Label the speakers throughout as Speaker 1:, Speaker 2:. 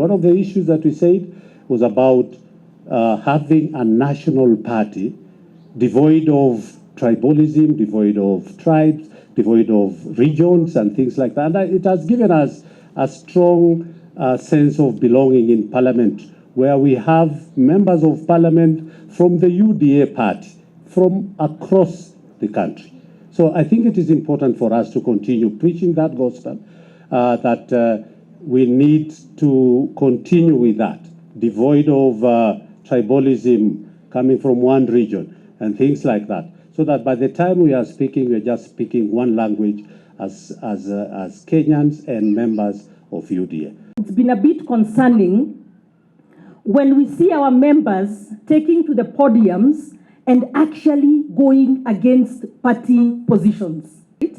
Speaker 1: One of the issues that we said was about having a national party devoid of tribalism, devoid of tribes, devoid of regions and things like that. And it has given us a strong sense of belonging in Parliament, where we have members of Parliament from the UDA party, from across the country. So I think it is important for us to continue preaching that gospel, that we need to continue with that, devoid of tribalism coming from one region and things like that, so that by the time we are speaking, we are just speaking one language as Kenyans and members of UDA.
Speaker 2: It's been a bit concerning when we see our members taking to the podiums and actually going against party positions. Right?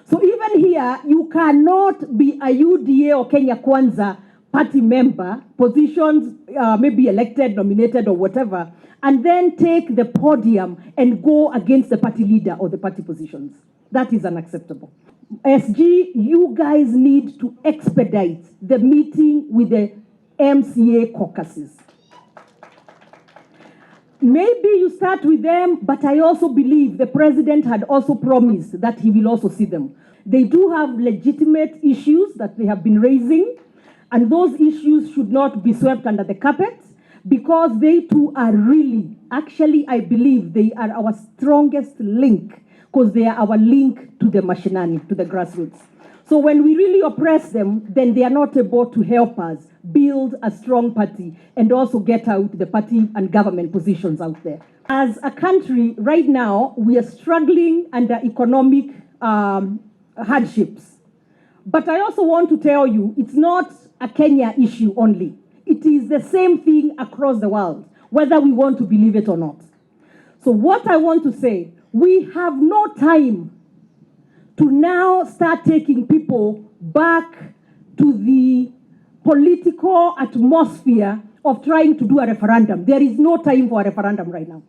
Speaker 2: So even here, you cannot be a UDA or Kenya Kwanza party member, positions maybe elected, nominated or whatever, and then take the podium and go against the party leader or the party positions. That is unacceptable. SG, you guys need to expedite the meeting with the MCA caucuses. Maybe you start with them, but I also believe the president had also promised that he will also see them. They do have legitimate issues that they have been raising, and those issues should not be swept under the carpet, because they too are really, actually I believe they are our strongest link, because they are our link to the mashinani, to the grassroots. So when we really oppress them, then they are not able to help us build a strong party and also get out the party and government positions out there. As a country, right now, we are struggling under economic hardships. But I also want to tell you, it's not a Kenya issue only. It is the same thing across the world, whether we want to believe it or not. So what I want to say, we have no time to now start taking people back to the political atmosphere of trying to do a referendum. There is no time for a referendum right now.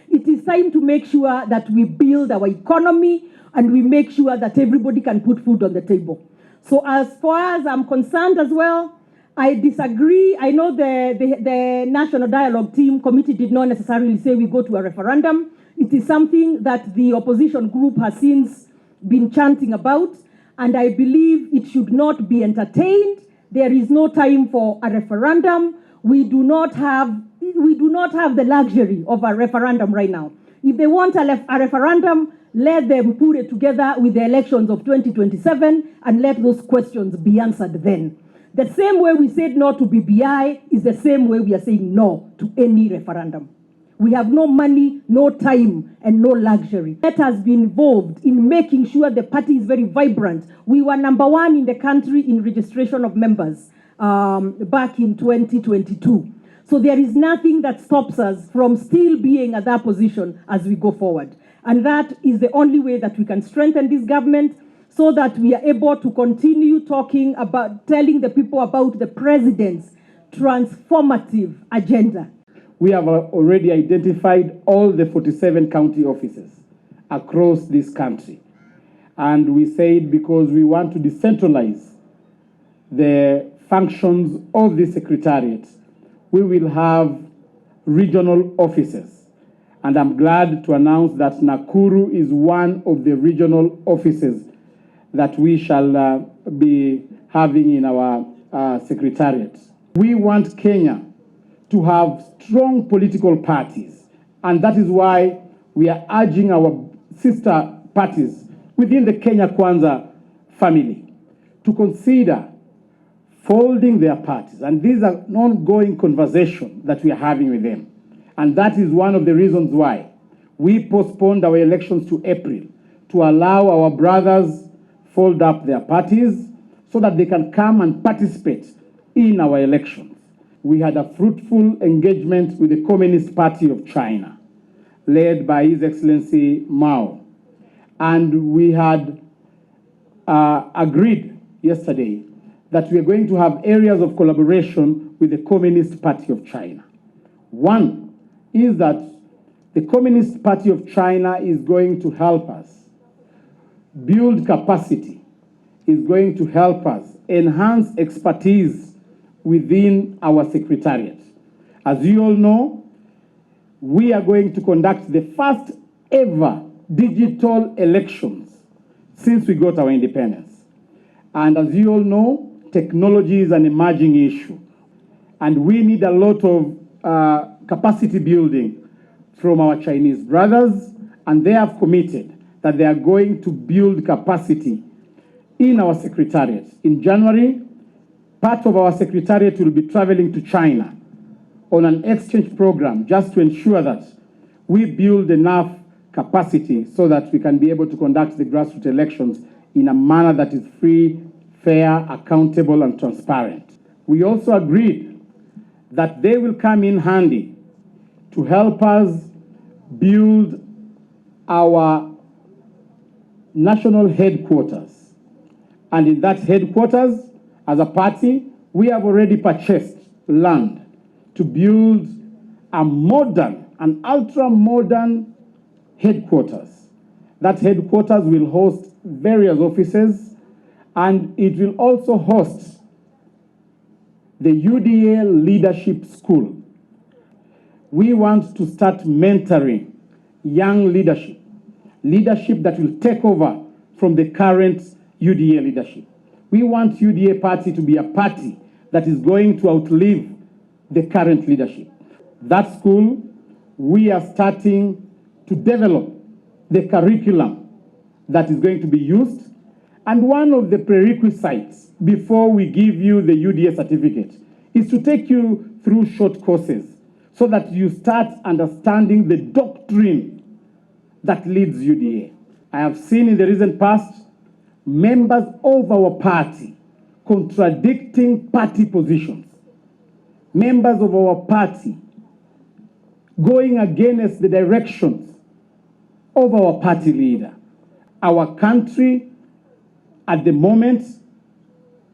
Speaker 2: It is time to make sure that we build our economy and we make sure that everybody can put food on the table. So as far as I'm concerned as well, I disagree. I know the National Dialogue Team Committee did not necessarily say we go to a referendum. It is something that the opposition group has since been chanting about, and I believe it should not be entertained. There is no time for a referendum. We do not have the luxury of a referendum right now. If they want a referendum, let them put it together with the elections of 2027 and let those questions be answered then. The same way we said no to BBI is the same way we are saying no to any referendum. We have no money, no time, and no luxury. Let us be involved in making sure the party is very vibrant. We were #1 in the country in registration of members back in 2022. So there is nothing that stops us from still being at that position as we go forward. And that is the only way that we can strengthen this government, so that we are able to continue talking about, telling the people about the president's transformative agenda.
Speaker 3: We have already identified all the 47 county offices across this country. And we said because we want to decentralize the functions of the secretariat, we will have regional offices. And I'm glad to announce that Nakuru is one of the regional offices that we shall be having in our secretariat. We want Kenya to have strong political parties, and that is why we are urging our sister parties within the Kenya Kwanza family to consider folding their parties. And these are an ongoing conversation that we are having with them. And that is one of the reasons why we postponed our elections to April, to allow our brothers fold up their parties so that they can come and participate in our elections. We had a fruitful engagement with the Communist Party of China, led by His Excellency Mao. And we had agreed yesterday that we are going to have areas of collaboration with the Communist Party of China. One is that the Communist Party of China is going to help us build capacity, is going to help us enhance expertise within our secretariat. As you all know, we are going to conduct the first ever digital elections since we got our independence. And as you all know, technology is an emerging issue. And we need a lot of capacity building from our Chinese brothers, and they have committed that they are going to build capacity in our secretariat. In January, part of our secretariat will be traveling to China on an exchange program just to ensure that we build enough capacity so that we can be able to conduct the grassroots elections in a manner that is free, fair, accountable, and transparent. We also agreed that they will come in handy to help us build our national headquarters. And in that headquarters, as a party, we have already purchased land to build a modern, an ultra-modern headquarters. That headquarters will host various offices, and it will also host the UDA Leadership School. We want to start mentoring young leadership that will take over from the current UDA leadership. We want UDA party to be a party that is going to outlive the current leadership. That school, we are starting to develop the curriculum that is going to be used. And one of the prerequisites before we give you the UDA certificate is to take you through short courses so that you start understanding the doctrine that leads UDA. I have seen in the recent past members of our party contradicting party positions. Members of our party going against the directions of our party leader. Our country at the moment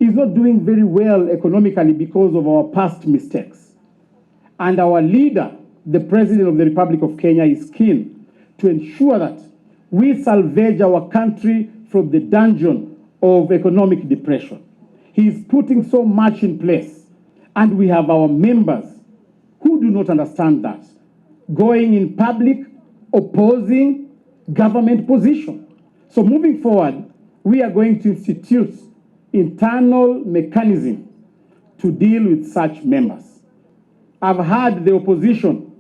Speaker 3: is not doing very well economically because of our past mistakes. And our leader, the President of the Republic of Kenya, is keen to ensure that we salvage our country from the dungeon of economic depression. He is putting so much in place. And we have our members who do not understand that, going in public, opposing government position. So moving forward, we are going to institute internal mechanism to deal with such members. I've heard the opposition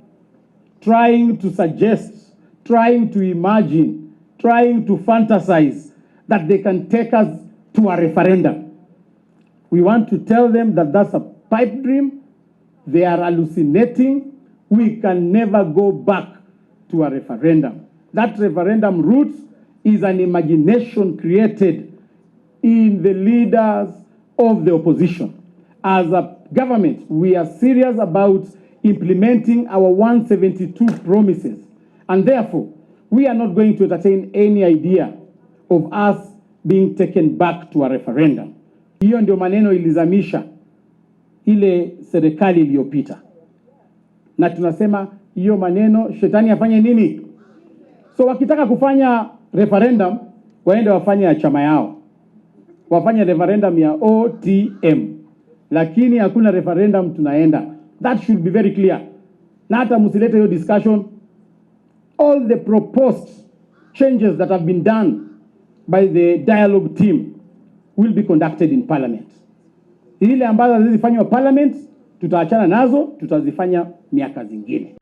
Speaker 3: trying to suggest, trying to imagine, trying to fantasize that they can take us to a referendum. We want to tell them that that's a pipe dream. They are hallucinating. We can never go back to a referendum. That referendum route is an imagination created in the leaders of the opposition. As a government, we are serious about implementing our 172 promises. And therefore, we are not going to entertain any idea of us being taken back to a referendum. Hiyo ndio maneno ilizamisha ile serikali iliyopita. Na tunasema hiyo maneno shetani afanye nini? So wakitaka kufanya referendum, waende wafanye ya chama yao. Wafanye referendum ya OTM. Lakini hakuna referendum tunaenda. That should be very clear. Na hata msilete hiyo discussion. All the proposed changes that have been done by the dialogue team will be conducted in parliament. Ile ambazo zilifanywa parliament, tutaachana nazo, tutazifanya miaka zingine.